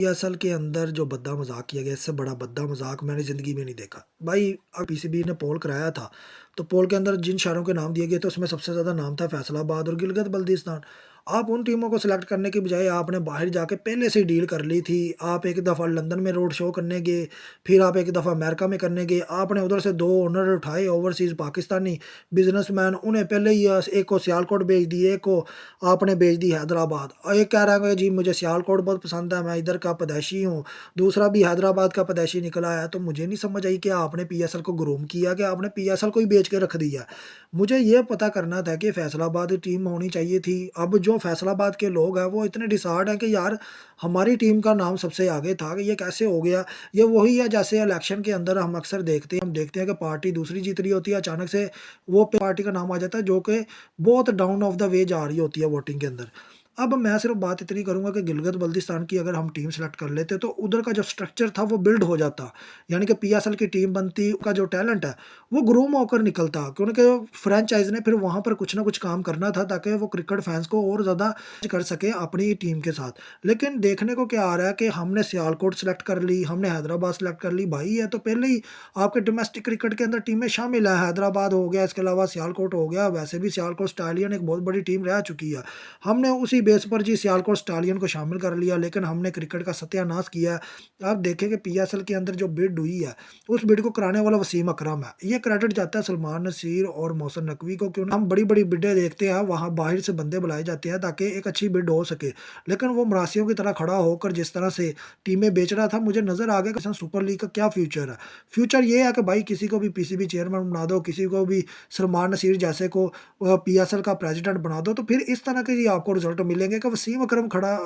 PSL के अंदर जो भद्दा मज़ाक किया गया, इससे बड़ा भद्दा मज़ाक मैंने ज़िंदगी में नहीं देखा। भाई पीसीबी ने पोल कराया था, तो पोल के अंदर जिन शहरों के नाम दिए गए थे, उसमें सबसे ज़्यादा नाम था फैसलाबाद और गिलगित-बल्तिस्तान। आप उन टीमों को सेलेक्ट करने की बजाय आपने बाहर जाके पहले से ही डील कर ली थी। आप एक दफ़ा लंदन में रोड शो करने गए, फिर आप एक दफ़ा अमेरिका में करने गए। आपने उधर से 2 ओनर उठाए ओवरसीज़ पाकिस्तानी बिज़नेसमैन, उन्हें पहले ही एक को सियालकोट भेज दिए, एक को आपने भेज दी हैदराबाद। और एक कह रहा है जी मुझे सियालकोट बहुत पसंद है, मैं इधर का पैदाइशी हूँ, दूसरा भी हैदराबाद का पैदाइशी निकला है। तो मुझे नहीं समझ आई कि आपने पीएसएल को ग्रूम किया, कि आपने पीएसएल को ही बेच के रख दिया। मुझे ये पता करना था कि फैसलाबाद टीम होनी चाहिए थी। अब जो फैसलाबाद के लोग हैं वो इतने डिसहार्ड हैं कि यार हमारी टीम का नाम सबसे आगे था, कि ये कैसे हो गया? ये वही है जैसे इलेक्शन के अंदर हम अक्सर देखते हैं कि पार्टी दूसरी जीत रही होती है, अचानक से वो पार्टी का नाम आ जाता है जो कि बहुत डाउन ऑफ द वे जा रही होती है वोटिंग के अंदर। अब मैं सिर्फ़ बात इतनी करूँगा कि गिलगित-बल्तिस्तान की अगर हम टीम सेलेक्ट कर लेते तो उधर का जो स्ट्रक्चर था वो बिल्ड हो जाता। यानी कि पीएसएल की टीम बनती, उनका जो टैलेंट है वो ग्रूम होकर निकलता, क्योंकि फ्रैंचाइज़ ने फिर वहाँ पर कुछ ना कुछ काम करना था ताकि वो क्रिकेट फैन्स को और ज़्यादा कर सके अपनी टीम के साथ। लेकिन देखने को क्या आ रहा है कि हमने सियालकोट सेलेक्ट कर ली, हमने हैदराबाद सेलेक्ट कर ली। भाई ये तो पहले ही आपके डोमेस्टिक क्रिकेट के अंदर टीमें शामिल है। हैदराबाद हो गया, इसके अलावा सियालकोट हो गया, वैसे भी सियालकोट स्टालियन एक बहुत बड़ी टीम रह चुकी है। हमने उसी बेस पर जी सियालकोट स्टालियन को शामिल कर लिया, लेकिन हमने क्रिकेट का सत्यानाश किया है। आप देखें कि पीएसएल के अंदर जो बिड हुई है, उस बिड को कराने वाला वसीम अकरम है। ये क्रेडिट जाता है सलमान नसीर और मोहसिन नकवी को, क्यों हम बड़ी-बड़ी बिडें देखते हैं, वहाँ बाहर से बंदे बुलाए जाते हैं ताकि एक अच्छी बिड हो सके। लेकिन वो मरासियों की तरह खड़ा होकर जिस तरह से टीमें बेच रहा था, मुझे नज़र आ गया कि सुपर लीग का क्या फ्यूचर है। फ्यूचर ये है कि भाई किसी को भी पीसीबी चेयरमैन बना दो, किसी को भी सलमान नसीर जैसे को पीएसएल का प्रेज़िडेंट बना दो, तो फिर इस तरह के ही आपको रिज़ल्ट मिलेंगे कि वसीम अकरम खड़ा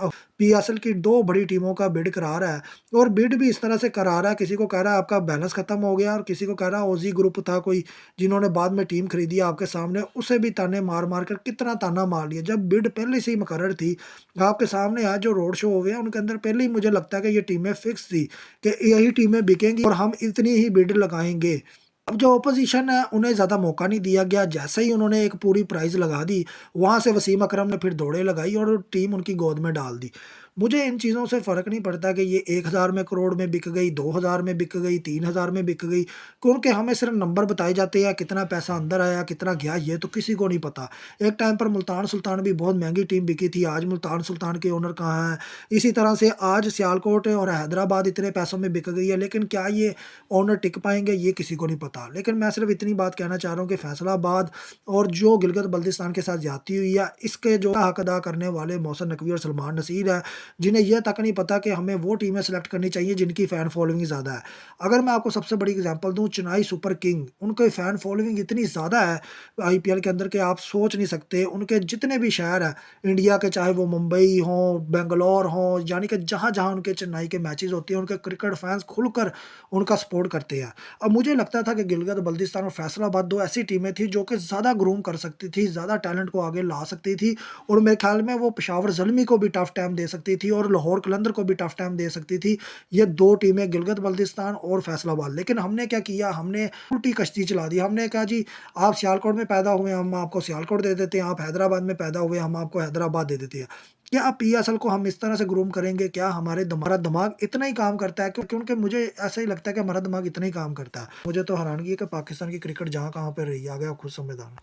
पीएसएल की 2 बड़ी टीमों का बिड करा रहा है, और बिड भी इस तरह से करा रहा है, किसी को कह रहा है आपका बैलेंस खत्म हो गया और किसी को कह रहा है ओजी ग्रुप था कोई, जिन्होंने बाद में टीम खरीदी आपके सामने, उसे भी ताने मार-मार कर कितना ताना मार लिया। जब बिड पहले से ही मुकर्रर थी, आपके सामने आज जो रोड शो हुए हैं, उनके अंदर पहले ही मुझे लगता है कि ये टीमें फिक्स थी कि यही टीमें बिकेंगी और हम इतनी ही बिड लगाएँगे। अब जो ऑपोज़िशन है, उन्हें ज़्यादा मौका नहीं दिया गया। जैसे ही उन्होंने एक पूरी प्राइज़ लगा दी, वहाँ से वसीम अकरम ने फिर दौड़ें लगाई और टीम उनकी गोद में डाल दी। मुझे इन चीज़ों से फ़र्क नहीं पड़ता कि ये 1000 में करोड़ में बिक गई, 2000 में बिक गई, 3000 में बिक गई, क्योंकि हमें सिर्फ़ नंबर बताए जाते हैं, कितना पैसा अंदर आया, कितना गया, ये तो किसी को नहीं पता। एक टाइम पर मुल्तान सुल्तान भी बहुत महँगी टीम बिकी थी, आज मुल्तान सुल्तान के ओनर कहाँ हैं? इसी तरह से आज सियालकोट और हैदराबाद इतने पैसों में बिक गई है, लेकिन क्या ये ओनर टिक पाएँगे, ये किसी को नहीं पता। लेकिन मैं सिर्फ़ इतनी बात कहना चाह रहा हूँ कि फैसलाबाद और जो गिलगित-बल्तिस्तान के साथ ज़्यादती हुई है, इसके जो हक अदा करने वाले मोहसिन नकवी और सलमान नसीर हैं, जिन्हें ये तक नहीं पता कि हमें वो टीमें सेलेक्ट करनी चाहिए जिनकी फ़ैन फ़ॉलोइंग ज़्यादा है। अगर मैं आपको सबसे बड़ी एग्ज़ाम्पल दूँ, चेन्नई सुपर किंग, उनकी फ़ैन फ़ॉलोइंग इतनी ज़्यादा है आईपीएल के अंदर कि आप सोच नहीं सकते। उनके जितने भी शहर हैं इंडिया के, चाहे वो मुंबई हों, बैंगलोर हों, यानी कि जहाँ-जहाँ उनके चेन्नई के मैचेज़ होते हैं, उनके क्रिकेट फैन्स खुलकर उनका सपोर्ट करते हैं। अब मुझे लगता था कि गिलगित-बल्तिस्तान और फैसलाबाद 2 ऐसी टीमें थी जो कि ज़्यादा ग्रूम कर सकती थी, ज़्यादा टैलेंट को आगे ला सकती थी, और मेरे ख़्याल में वो पेशावर ज़ल्मी को भी टफ़ टाइम दे सकती थी और लाहौर कलंदर को भी टफ़ टाइम दे सकती थी। ये 2 टीमें गिलगित-बल्तिस्तान और फैसलाबाद। लेकिन हमने क्या किया, हमने उल्टी कश्ती चला दी। हमने कहा जी आप सियालकोट में पैदा हुए, हम आपको सियालकोट दे देते हैं, आप हैदराबाद में पैदा हुए, हम आपको हैदराबाद दे देते हैं। क्या पीएसएल को हम इस तरह से ग्रूम करेंगे? क्या हमारा दिमाग इतना ही काम करता है? क्योंकि मुझे ऐसा ही लगता है कि हमारा दिमाग इतना ही काम करता है। मुझे तो हैरानगी है कि पाकिस्तान की क्रिकेट जहाँ कहाँ पे रही है, आगे आप खुद समझदार हैं।